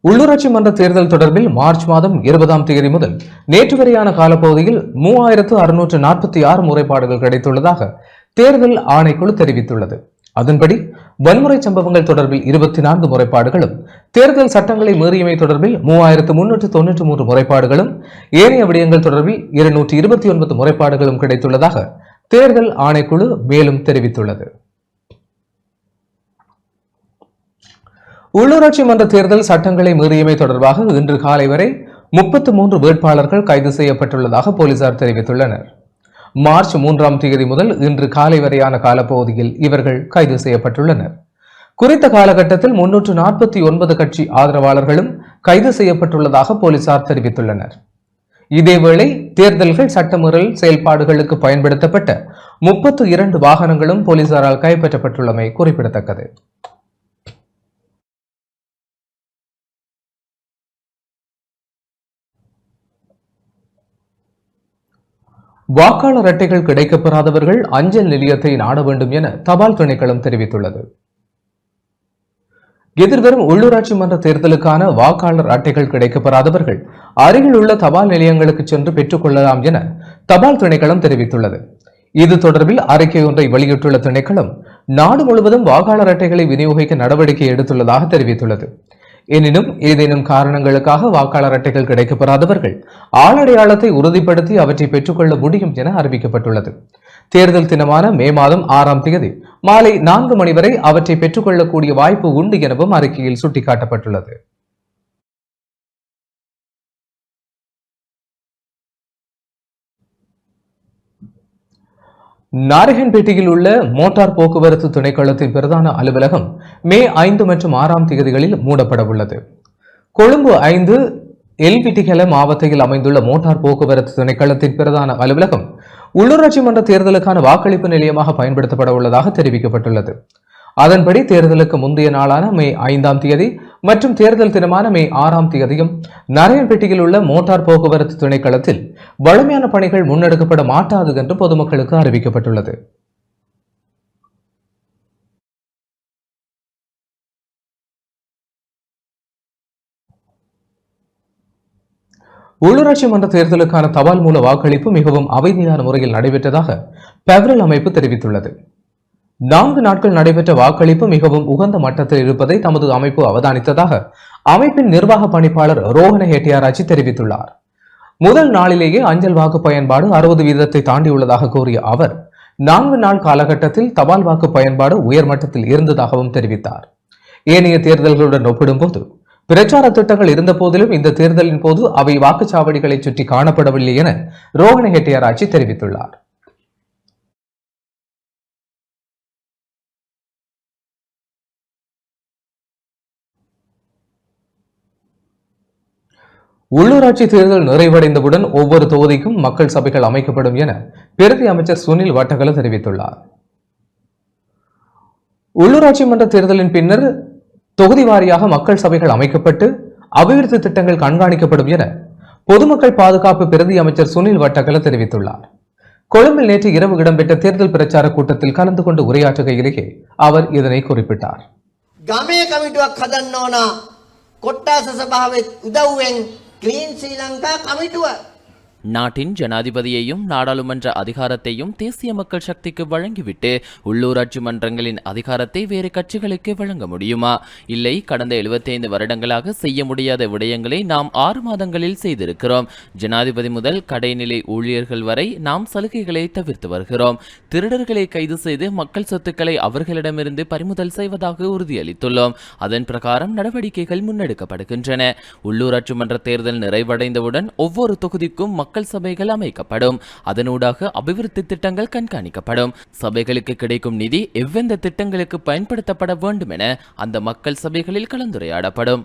உள்ளூராட்சி மன்ற தேர்தல் தொடர்பில் மார்ச் மாதம் 20ஆம் தேதி முதல் நேற்று வரையான காலப்பகுதியில் 3646 முறைப்பாடுகள் கிடைத்துள்ளதாக தேர்தல் ஆணைக்குழு தெரிவித்துள்ளது. அதன்படி வன்முறை சம்பவங்கள் தொடர்பில் 24 முறைப்பாடுகளும், தேர்தல் சட்டங்களை மீறியமை தொடர்பில் 3393 முறைப்பாடுகளும், ஏனைய விடயங்கள் தொடர்பில் 229 முறைப்பாடுகளும் கிடைத்துள்ளதாக தேர்தல் ஆணைக்குழு மேலும் தெரிவித்துள்ளது. உள்ளூராட்சி மன்ற தேர்தல் சட்டங்களை மீறியமை தொடர்பாக இன்று காலை வரை 33 வேட்பாளர்கள் கைது செய்யப்பட்டுள்ளதாக போலீசார் தெரிவித்துள்ளனர். மார்ச் 3ஆம் தேதி முதல் இன்று காலை வரையான காலப்பகுதியில் இவர்கள் கைது செய்யப்பட்டுள்ளனர். குறித்த காலகட்டத்தில் 349 கட்சி ஆதரவாளர்களும் கைது செய்யப்பட்டுள்ளதாக போலீசார் தெரிவித்துள்ளனர். இதேவேளை தேர்தல்கள் சட்டமீறல் செயல்பாடுகளுக்கு பயன்படுத்தப்பட்ட 32 வாகனங்களும் போலீசாரால் கைப்பற்றப்பட்டுள்ளமை குறிப்பிடத்தக்கது. வாக்காளர் அட்டைகள் கிடைக்கப்பெறாதவர்கள் அஞ்சல் நிலையத்தை நாட வேண்டும் என தபால் திணைக்களம் தெரிவித்துள்ளது. எதிர்வரும் உள்ளூராட்சி மன்ற தேர்தலுக்கான வாக்காளர் அட்டைகள் கிடைக்கப்பெறாதவர்கள் அருகில் உள்ள தபால் நிலையங்களுக்கு சென்று பெற்றுக் கொள்ளலாம் என தபால் திணைக்களம் தெரிவித்துள்ளது. இது தொடர்பில் அறிக்கை ஒன்றை வெளியிட்டுள்ள திணைக்களம் நாடு முழுவதும் வாக்காளர் அட்டைகளை விநியோகிக்க நடவடிக்கை எடுத்துள்ளதாக தெரிவித்துள்ளது. எனினும் ஏதேனும் காரணங்களுக்காக வாக்காளர் அட்டைகள் கிடைக்கப்பெறாதவர்கள் ஆளடையாளத்தை உறுதிப்படுத்தி அவற்றை பெற்றுக்கொள்ள முடியும் என அறிவிக்கப்பட்டுள்ளது. தேர்தல் தினமான மே மாதம் 6ஆம் தேதி மாலை 4 மணி வரை அவற்றை பெற்றுக்கொள்ளக்கூடிய வாய்ப்பு உண்டு எனவும் அறிக்கையில் சுட்டிக்காட்டப்பட்டுள்ளது. நாரகன்பேட்டையில் உள்ள மோட்டார் போக்குவரத்து திணைக்களத்தின் பிரதான அலுவலகம் மே 5 மற்றும் 6ஆம் தேதிகளில் மூடப்பட உள்ளது. கொழும்பு 5 எல்பிட்டிகல மாவட்டத்தில் அமைந்துள்ள மோட்டார் போக்குவரத்து திணைக்களத்தின் பிரதான அலுவலகம் உள்ளூராட்சி மன்ற தேர்தலுக்கான வாக்களிப்பு நிலையமாக பயன்படுத்தப்பட உள்ளதாக தெரிவிக்கப்பட்டுள்ளது. அதன்படி தேர்தலுக்கு முந்தைய நாளான மே 5ஆம் தேதி மற்றும் தேர்தல் தினமான மே 6ஆம் தேதியும் நாராயண்பேட்டையில் உள்ள மோட்டார் போக்குவரத்து திணைக்களத்தில் வழமையான பணிகள் முன்னெடுக்கப்பட மாட்டாது என்று பொதுமக்களுக்கு அறிவிக்கப்பட்டுள்ளது. உள்ளூராட்சி மன்ற தேர்தலுக்கான தபால் மூல வாக்களிப்பு மிகவும் அமைதியான முறையில் நடைபெற்றதாக பெவரல் அமைப்பு தெரிவித்துள்ளது. 4 நாட்கள் நடைபெற்ற வாக்களிப்பு மிகவும் உகந்த மட்டத்தில் இருப்பதை தமது அமைப்பு அவதானித்ததாக அமைப்பின் நிர்வாக பணிப்பாளர் ரோஹன ஹெட்டியாராச்சி தெரிவித்துள்ளார். முதல் நாளிலேயே அஞ்சல் வாக்கு பயன்பாடு 60% தாண்டியுள்ளதாக கூறிய அவர் 4 நாள் காலகட்டத்தில் தபால் வாக்கு பயன்பாடு உயர்மட்டத்தில் இருந்ததாகவும் தெரிவித்தார். ஏனைய தேர்தல்களுடன் ஒப்பிடும்போது பிரச்சார திட்டங்கள் இருந்த போதிலும் இந்த தேர்தலின் போது அவை வாக்குச்சாவடிகளை சுற்றி காணப்படவில்லை என ரோஹன ஹெட்டியாராச்சி தெரிவித்துள்ளார். உள்ளூராட்சி தேர்தல் நிறைவடைந்தவுடன் ஒவ்வொரு தொகுதிக்கும் மக்கள் சபைகள் அமைக்கப்படும் என பிரதி அமைச்சர் சுனில் வட்டகல தெரிவித்துள்ளார். உள்ளூராட்சி மன்ற தேர்தலின் பின்னர் தொகுதி வாரியாக மக்கள் சபைகள் அமைக்கப்பட்டு அபிவிருத்தி திட்டங்கள் கண்காணிக்கப்படும் என பொதுமக்கள் பாதுகாப்பு பிரதி அமைச்சர் சுனில் வட்டகல தெரிவித்துள்ளார். கொழும்பில் நேற்று இரவு இடம்பெற்ற தேர்தல் பிரச்சார கூட்டத்தில் கலந்து கொண்டு உரையாற்றுகையிலேயே அவர் இதனை குறிப்பிட்டார். ගමේ කමිටුවක් හදන්න ඕන කොට්ටාස සභාවේ උදව්වෙන් ක්ලීන් ශ්‍රී ලංකා කමිටුව நாட்டின் ஜனாதிபதியையும் நாடாளுமன்ற அதிகாரத்தையும் தேசிய மக்கள் சக்திக்கு வழங்கிவிட்டு உள்ளூராட்சி மன்றங்களின் அதிகாரத்தை வேறு கட்சிகளுக்கு வழங்க முடியுமா? இல்லை, கடந்த 75 வருடங்களாக செய்ய முடியாத விடயங்களை நாம் 6 மாதங்களில் செய்திருக்கிறோம். ஜனாதிபதி முதல் கடைநிலை ஊழியர்கள் வரை நாம் சலுகைகளை தவிர்த்து வருகிறோம். திருடர்களை கைது செய்து மக்கள் சொத்துக்களை அவர்களிடமிருந்து பறிமுதல் செய்வதாக உறுதியளித்துள்ளோம். அதன் பிரகாரம் நடவடிக்கைகள் முன்னெடுக்கப்படுகின்றன. உள்ளூராட்சி மன்ற தேர்தல் நிறைவடைந்தவுடன் ஒவ்வொரு தொகுதிக்கும் மக்கள் சபைகள் அமைக்கப்படும். அதனூடாக அபிவிருத்தி திட்டங்கள் கண்காணிக்கப்படும். சபைகளுக்கு கிடைக்கும் நிதி எவ்வெந்த திட்டங்களுக்கு பயன்படுத்தப்பட வேண்டும் என அந்த மக்கள் சபைகளில் கலந்துரையாடப்படும்.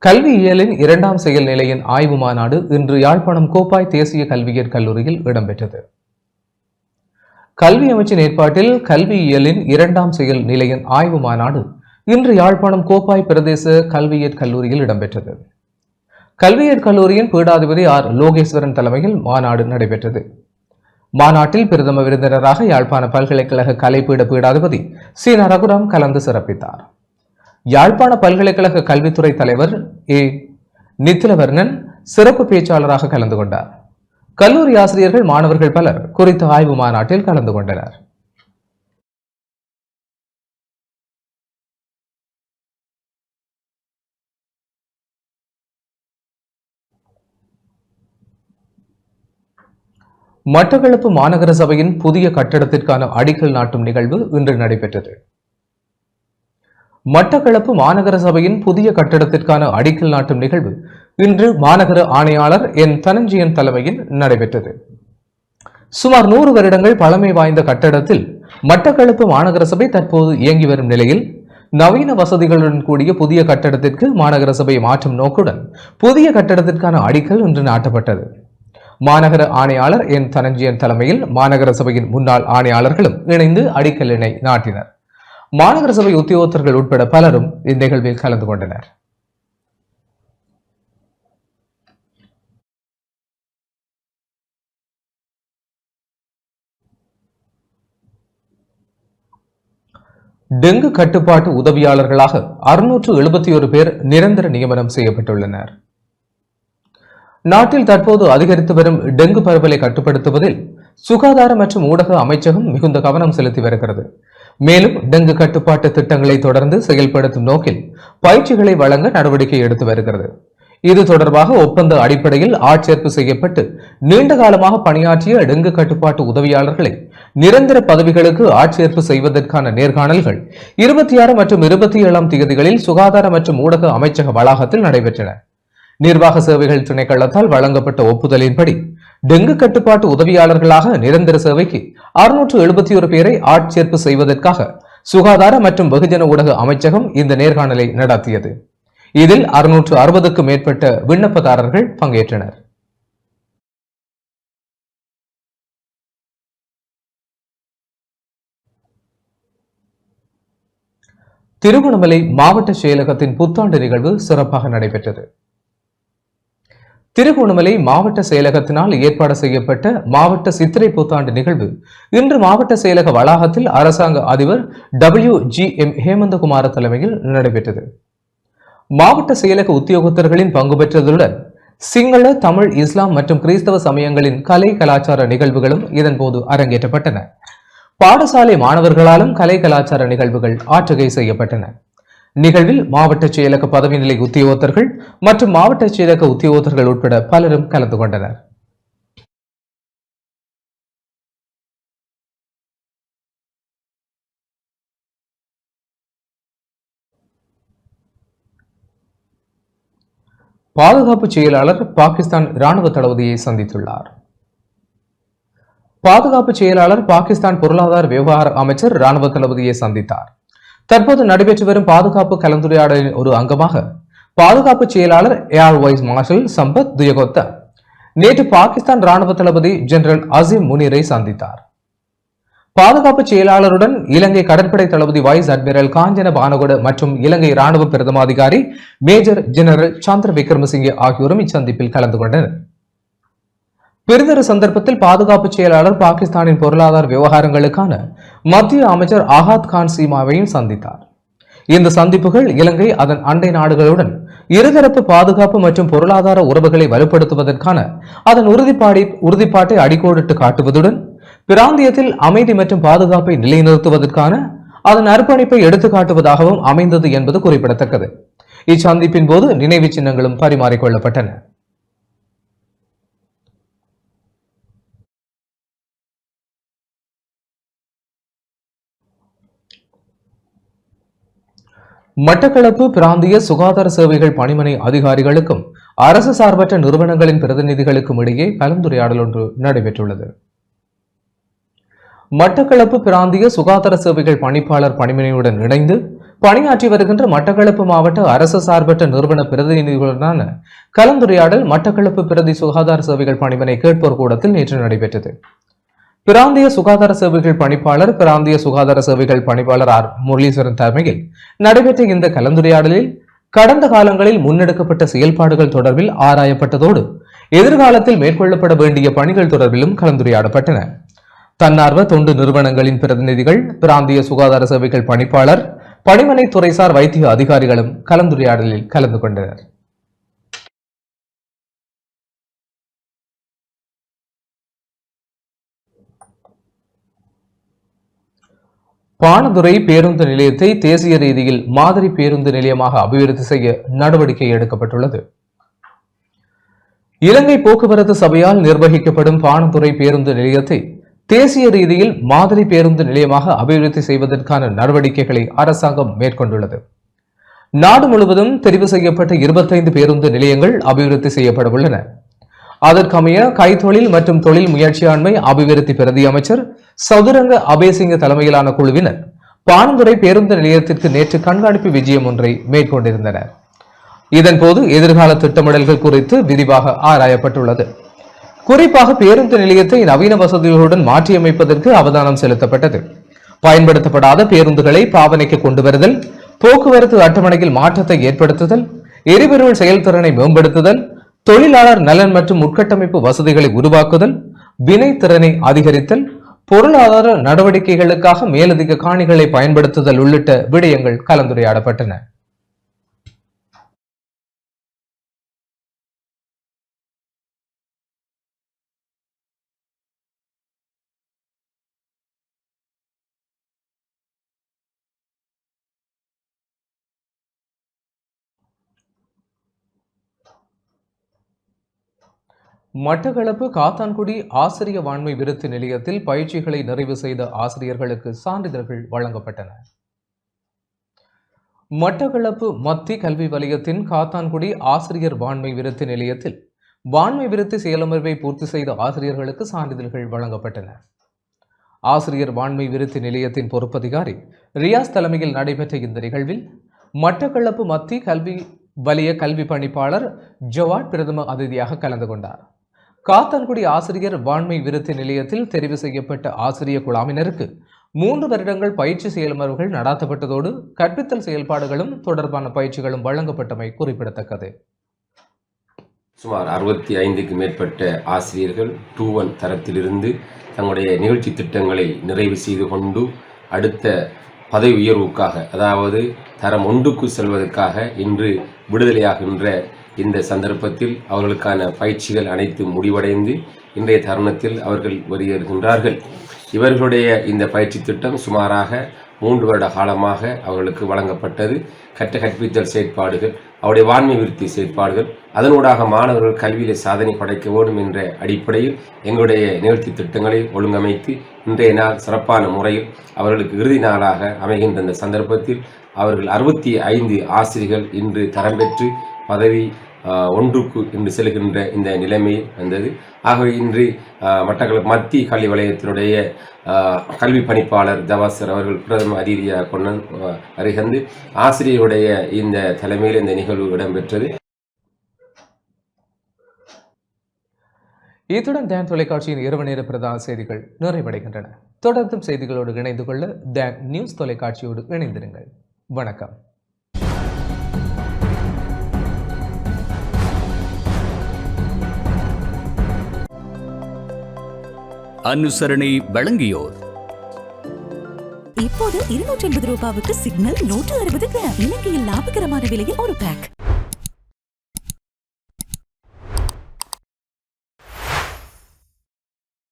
கல்வியியலின் 2ஆம் செயல் நிலையின் ஆய்வு மாநாடு இன்று யாழ்ப்பாணம் கோப்பாய் தேசிய கல்வியியற் கல்லூரியில் இடம்பெற்றது. கல்வி அமைச்சின் ஏற்பாட்டில் கல்வியியலின் 2ஆம் செயல் நிலையின் ஆய்வு மாநாடு இன்று யாழ்ப்பாணம் கோப்பாய் பிரதேச கல்வியியற் கல்லூரியில் இடம்பெற்றது. கல்வியியற் கல்லூரியின் பீடாதிபதி ஆர் லோகேஸ்வரன் தலைமையில் மாநாடு நடைபெற்றது. மாநாட்டில் பிரதம விருந்தினராக யாழ்ப்பாண பல்கலைக்கழக கலைப்பீட பீடாதிபதி சி. ரகுராம் கலந்து சிறப்பித்தார். யாழ்ப்பாண பல்கலைக்கழக கல்வித்துறை தலைவர் ஏ. நித்திலவர்ணன் சிறப்பு பேச்சாளராக கலந்து கொண்டார். கல்லூரி ஆசிரியர்கள், மாணவர்கள் பலர் குறித்த ஆய்வு மாநாட்டில் கலந்து கொண்டனர். மட்டக்களப்பு மாநகர சபையின் புதிய கட்டடத்திற்கான அடிக்கல் நாட்டும் நிகழ்வு இன்று நடைபெற்றது. மட்டக்களப்பு மாநகர சபையின் புதிய கட்டடத்திற்கான அடிக்கல் நாட்டும் நிகழ்வு இன்று மாநகர ஆணையாளர் என் தனஞ்சியன் தலைமையில் நடைபெற்றது. சுமார் 100 வருடங்கள் பழமை வாய்ந்த கட்டடத்தில் மட்டக்களப்பு மாநகர சபை தற்போது இயங்கி வரும் நிலையில் நவீன வசதிகளுடன் கூடிய புதிய கட்டடத்திற்கு மாநகர சபை மாற்றும் நோக்குடன் புதிய கட்டடத்திற்கான அடிக்கல் இன்று நாட்டப்பட்டது. மாநகர ஆணையாளர் என் தனஞ்சியன் தலைமையில் மாநகர சபையின் முன்னாள் ஆணையாளர்களும் இணைந்து அடிக்கல்லினை நாட்டினர். மாநகர சபை உத்தியோகத்தர்கள் உட்பட பலரும் இந்நிகழ்வில் கலந்து கொண்டனர். டெங்கு கட்டுப்பாட்டு உதவியாளர்களாக 671 பேர் நிரந்தர நியமனம் செய்யப்பட்டுள்ளனர். நாட்டில் தற்போது அதிகரித்து வரும் டெங்கு பரவலை கட்டுப்படுத்துவதில் சுகாதார மற்றும் ஊடக அமைச்சகம் மிகுந்த கவனம் செலுத்தி வருகிறது. மேலும் டெங்கு கட்டுப்பாட்டு திட்டங்களை தொடர்ந்து செயல்படுத்தும் நோக்கில் பயிற்சிகளை வழங்க நடவடிக்கை எடுத்து வருகிறது. இது தொடர்பாக ஒப்பந்த அடிப்படையில் ஆட்சேர்ப்பு செய்யப்பட்டு நீண்ட காலமாக பணியாற்றிய டெங்கு கட்டுப்பாட்டு உதவியாளர்களை நிரந்தர பதவிகளுக்கு ஆட்சேர்ப்பு செய்வதற்கான நேர்காணல்கள் 26 மற்றும் 27ஆம் தேதிகளில் சுகாதார மற்றும் ஊடக அமைச்சக வளாகத்தில் நடைபெற்றன. நிர்வாக சேவைகள் திணைக்களத்தால் வழங்கப்பட்ட ஒப்புதலின்படி டெங்கு கட்டுப்பாட்டு உதவியாளர்களாக நிரந்தர சேவைக்கு 671 பேரை ஆட்சேர்ப்பு செய்வதற்காக சுகாதார மற்றும் வெகுஜன ஊடக அமைச்சகம் இந்த நேர்காணலை நடத்தியது. இதில் 660க்கும் மேற்பட்ட விண்ணப்பதாரர்கள் பங்கேற்றனர். திருகோணமலை மாவட்ட செயலகத்தின் புத்தாண்டு நிகழ்வு சிறப்பாக நடைபெற்றது. திருகோணமலை மாவட்ட செயலகத்தினால் ஏற்பாடு செய்யப்பட்ட மாவட்ட சித்திரை புத்தாண்டு நிகழ்வு இன்று மாவட்ட செயலக வளாகத்தில் அரசாங்க அதிபர் WGM ஹேமந்தகுமார தலைமையில் நடைபெற்றது. மாவட்ட செயலக உத்தியோகத்தர்களின் பங்கு பெற்றதுடன் சிங்கள, தமிழ், இஸ்லாம் மற்றும் கிறிஸ்தவ சமயங்களின் கலை கலாச்சார நிகழ்வுகளும் இதன்போது அரங்கேற்றப்பட்டன. பாடசாலை மாணவர்களாலும் கலை கலாச்சார நிகழ்வுகள் ஆற்றுகை செய்யப்பட்டன. நிகழ்வில் மாவட்ட செயலக பதவி நிலை உத்தியோகத்தர்கள் மற்றும் மாவட்ட செயலக உத்தியோகத்தர்கள் உட்பட பலரும் கலந்து கொண்டனர். பாதுகாப்பு செயலாளர் பாகிஸ்தான் இராணுவ தளபதியை சந்தித்துள்ளார். பாதுகாப்பு செயலாளர் பாகிஸ்தான் பொருளாதார விவகார அமைச்சர் இராணுவ தளபதியை சந்தித்தார். தற்போது நடைபெற்று வரும் பாதுகாப்பு கலந்துரையாடலின் ஒரு அங்கமாக பாதுகாப்பு செயலாளர் ஏர் வைஸ் மார்ஷல் சம்பத் துயகோத்தா நேற்று பாகிஸ்தான் இராணுவ தளபதி ஜெனரல் அசீம் முனீரை சந்தித்தார். பாதுகாப்பு செயலாளருடன் இலங்கை கடற்படை தளபதி வைஸ் அட்மிரல் காஞ்சன பானகொட மற்றும் இலங்கை இராணுவ பிரதமாதிகாரி மேஜர் ஜெனரல் சந்திர விக்ரமசிங்கே ஆகியோரும் இச்சந்திப்பில் கலந்து கொண்டனர். பிறிதொரு சந்தர்ப்பத்தில் பாதுகாப்பு செயலாளர் பாகிஸ்தானின் பொருளாதார விவகாரங்களுக்கான மத்திய அமைச்சர் ஆகாத் கான் சீமாவையும் சந்தித்தார். இந்த சந்திப்புகள் இலங்கை அதன் அண்டை நாடுகளுடன் இருதரப்பு பாதுகாப்பு மற்றும் பொருளாதார உறவுகளை வலுப்படுத்துவதற்கான அதன் உறுதிப்பாட்டை அடிக்கோடிட்டு காட்டுவதுடன் பிராந்தியத்தில் அமைதி மற்றும் பாதுகாப்பை நிலைநிறுத்துவதற்கான அதன் அர்ப்பணிப்பை எடுத்துக் காட்டுவதாகவும் அமைந்தது என்பது குறிப்பிடத்தக்கது. இச்சந்திப்பின் போது நினைவு சின்னங்களும் பரிமாறிக்கொள்ளப்பட்டன. மட்டக்களப்பு பிராந்திய சுகாதார சேவைகள் பணிமனை அதிகாரிகளுக்கும் அரசு சார்பற்ற நிறுவனங்களின் பிரதிநிதிகளுக்கும் இடையே கலந்துரையாடல் ஒன்று நடைபெற்றுள்ளது. மட்டக்களப்பு பிராந்திய சுகாதார சேவைகள் பணிப்பாளர் பணிமனையுடன் இணைந்து பணியாற்றி வருகின்ற மட்டக்களப்பு மாவட்ட அரசு சார்பற்ற நிறுவன பிரதிநிதிகளுடனான கலந்துரையாடல் மட்டக்களப்பு பிரதி சுகாதார சேவைகள் பணிமனை கேட்போர் கூடத்தில் நேற்று நடைபெற்றது. பிராந்திய சுகாதார சேவைகள் பணிப்பாளர் பிராந்திய சுகாதார சேவைகள் பணிப்பாளர் ஆர் முரளீஸ்வரன் தலைமையில் நடைபெற்ற இந்த கலந்துரையாடலில் கடந்த காலங்களில் முன்னெடுக்கப்பட்ட செயல்பாடுகள் தொடர்பில் ஆராயப்பட்டதோடு எதிர்காலத்தில் மேற்கொள்ளப்பட வேண்டிய பணிகள் தொடர்பிலும் கலந்துரையாடப்பட்டன. தன்னார்வ தொண்டு நிறுவனங்களின் பிரதிநிதிகள், பிராந்திய சுகாதார சேவைகள் பணிப்பாளர், பணிமனை துறைசார் வைத்திய அதிகாரிகளும் கலந்துரையாடலில் கலந்து கொண்டனர். பாணதுறை பேருந்து நிலையத்தை தேசிய ரீதியில் மாதிரி பேருந்து நிலையமாக அபிவிருத்தி செய்ய நடவடிக்கை எடுக்கப்பட்டுள்ளது. இலங்கை போக்குவரத்து சபையால் நிர்வகிக்கப்படும் பாணதுறை பேருந்து நிலையத்தை தேசிய ரீதியில் மாதிரி பேருந்து நிலையமாக அபிவிருத்தி செய்வதற்கான நடவடிக்கைகளை அரசாங்கம் மேற்கொண்டுள்ளது. நாடு முழுவதும் தெரிவு செய்யப்பட்ட 25 பேருந்து நிலையங்கள் அபிவிருத்தி செய்யப்பட உள்ளன. அதற்கமைய கைத்தொழில் மற்றும் தொழில் முயற்சியாண்மை அபிவிருத்தி பிரதி அமைச்சர் சதுரங்க அபேசிங்க தலைமையிலான குழுவினர் பாணந்துறை பேருந்து நிலையத்திற்கு நேற்று கண்காணிப்பு விஜயம் ஒன்றை மேற்கொண்டிருந்தனர். இதன்போது எதிர்கால திட்டமிடல்கள் குறித்து விரிவாக ஆராயப்பட்டுள்ளது. குறிப்பாக பேருந்து நிலையத்தை நவீன வசதிகளுடன் மாற்றியமைப்பதற்கு அவதானம் செலுத்தப்பட்டது. பயன்படுத்தப்படாத பேருந்துகளை பாவனைக்கு கொண்டு வருதல், போக்குவரத்து அட்டவணையில் மாற்றத்தை ஏற்படுத்துதல், எரிபொருள் செயல்திறனை மேம்படுத்துதல், தொழிலாளர் நலன் மற்றும் உட்கட்டமைப்பு வசதிகளை உருவாக்குதல், வினைத்திறனை அதிகரித்தல், பொருளாதார நடவடிக்கைகளுக்காக மேலதிக காணிகளை பயன்படுத்துதல் உள்ளிட்ட விடயங்கள் கலந்துரையாடப்பட்டன. மட்டக்களப்பு காத்தான்குடி ஆசிரிய வாண்மை விருத்து நிலையத்தில் பயிற்சிகளை நிறைவு செய்த ஆசிரியர்களுக்கு சான்றிதழ்கள் வழங்கப்பட்டன. மட்டக்களப்பு மத்தி கல்வி வலயத்தின் காத்தான்குடி ஆசிரியர் வாண்மை விருத்து நிலையத்தில் வாண்மை விருத்து செயலமர்வை பூர்த்தி செய்த ஆசிரியர்களுக்கு சான்றிதழ்கள் வழங்கப்பட்டன. ஆசிரியர் வாண்மை விருத்து நிலையத்தின் பொறுப்பதிகாரி ரியாஸ் தலைமையில் நடைபெற்ற இந்த நிகழ்வில் மட்டக்களப்பு மத்தி கல்வி வலய கல்வி பணிப்பாளர் ஜவாட் பிரதம அதிதியாக கலந்து கொண்டார். காத்தான்குடி ஆசிரியர் வாண்மை விருத்து நிலையத்தில் தெரிவு செய்யப்பட்ட ஆசிரிய குழாமினருக்கு 3 வருடங்கள் பயிற்சி செயல்முறைகள் நடாத்தப்பட்டதோடு கற்பித்தல் செயல்பாடுகளும் தொடர்பான பயிற்சிகளும் வழங்கப்பட்டமை குறிப்பிடத்தக்கது. சுமார் 65க்கு மேற்பட்ட ஆசிரியர்கள் 2-1 தரத்திலிருந்து தங்களுடைய நிகழ்ச்சி திட்டங்களை நிறைவு செய்து கொண்டு அடுத்த பதவி உயர்வுக்காக, அதாவது தரம் 1க்கு செல்வதற்காக இன்று விடுதலையாகின்ற இந்த சந்தர்ப்பத்தில் அவர்களுக்கான பயிற்சிகள் அனைத்தும் முடிவடைந்து இன்றைய தருணத்தில் அவர்கள் வெளியேறுகின்றார்கள். இவர்களுடைய இந்த பயிற்சி திட்டம் சுமாராக 3 வருட காலமாக அவர்களுக்கு வழங்கப்பட்டது. கற்பித்தல் செயற்பாடுகள், அவருடைய வாண்மை விருத்தி செயற்பாடுகள், அதனூடாக மாணவர்கள் கல்வியிலே சாதனை படைக்க வேண்டும் என்ற அடிப்படையில் எங்களுடைய நிகழ்ச்சி திட்டங்களை ஒழுங்கமைத்து இன்றைய நாள் சிறப்பான முறையில் அவர்களுக்கு இறுதி நாளாக அமைகின்ற இந்த சந்தர்ப்பத்தில் அவர்கள் 65 ஆசிரியர்கள் இன்று தரம் பெற்று பதவி 1க்கு இன்று செல்கின்ற இந்த நிலைமை வந்தது. ஆகவே இன்று மட்டக்களப்பு மத்திய கல்வி வலயத்தினுடைய கல்வி பணிப்பாளர் ஜவாசர் அவர்கள் பிரதம அதிதியாக கொண்டு வருகின்ற ஆசிரியருடைய இந்த தலைமையில் இந்த நிகழ்வு இடம்பெற்றது. இத்துடன் டான் தொலைக்காட்சியின் இரவு நேர பிரதான செய்திகள் நிறைவடைகின்றன. தொடர்ந்தும் செய்திகளோடு இணைந்து கொள்ள டான் நியூஸ் தொலைக்காட்சியோடு இணைந்திருங்கள். வணக்கம். அனுசரணை வழங்கியோர் இப்போது 280 ரூபாவுக்கு சிக்னல் 160 கிராம். இலங்கையில் லாபகரமான விலையில் ஒரு பேக்.